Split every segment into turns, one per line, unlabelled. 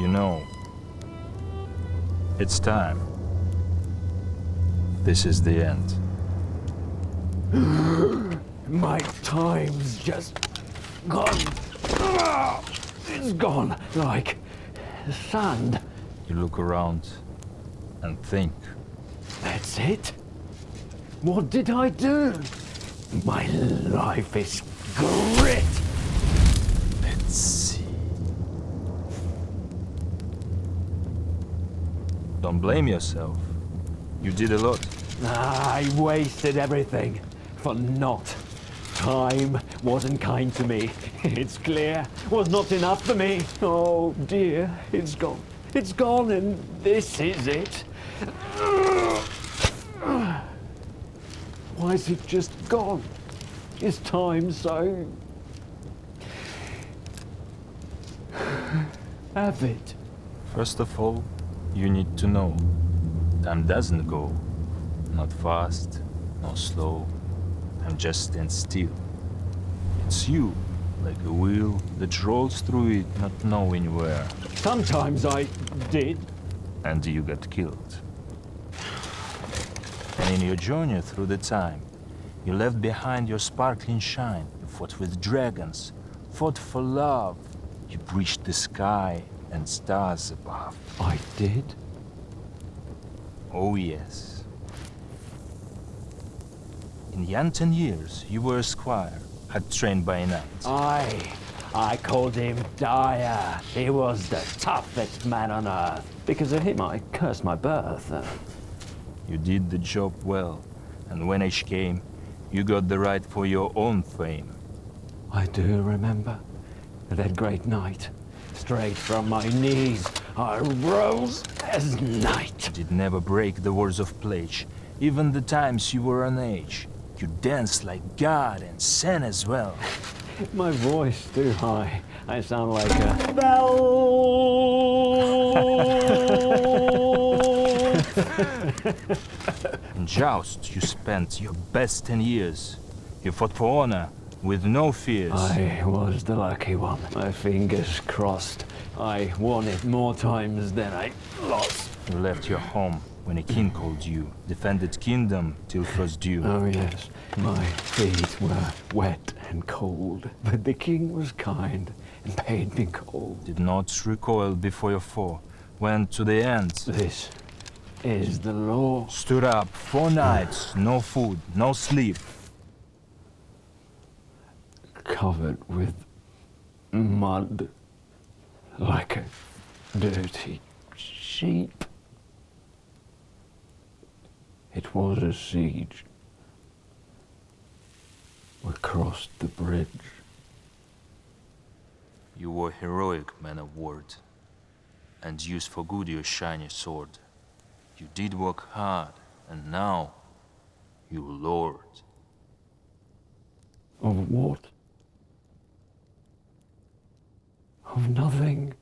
You know, it's time. This is the end.
My time's just gone. It's gone like sand.
You look around and think.
That's it? What did I do? My life is grit.
Let's see. Don't blame yourself. You did a lot.
I wasted everything for naught. Time wasn't kind to me. It's clear. Was not enough for me. Oh dear, it's gone. It's gone and this is it. Why is it just gone? Is time so avid?
First of all, you need to know. Time doesn't go. Not fast, not slow. Time just stands still. It's you, like a wheel that rolls through it, not knowing where.
Sometimes I did.
And you got killed. And in your journey through the time, you left behind your sparkling shine. You fought with dragons, fought for love. You breached the sky and stars above.
I did?
Oh yes. In young 10 years, you were a squire, had trained by night.
I called him Dire. He was the toughest man on earth. Because of him, I cursed my birth.
You did the job well, and when age came, you got the right for your own fame.
I do remember that great night. Straight from my knees, I rose as knight.
You did never break the words of pledge, even the times you were on age. You danced like God and sang as well.
My voice too high. I sound like a bell.
In joust, you spent your best 10 years. You fought for honor with no fears.
I was the lucky one. My fingers crossed. I won it more times than I lost.
You left your home when a king called you, defended kingdom till first due.
Oh yes, my feet were wet and cold, but the king was kind and paid me gold.
Did not recoil before your foe, went to the end.
This is the law.
Stood up 4 nights, no food, no sleep.
Covered with mud, like a dirty sheep. It was a siege. We crossed the bridge.
You were heroic, man of word, and used for good your shiny sword. You did work hard, and now you lord.
Of what? Of nothing.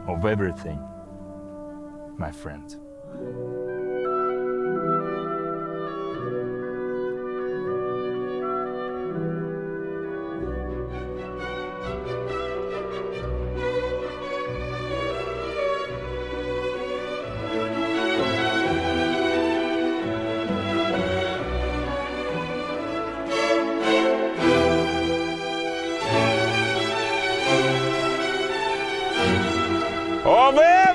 Of everything, my friend.
Oleg!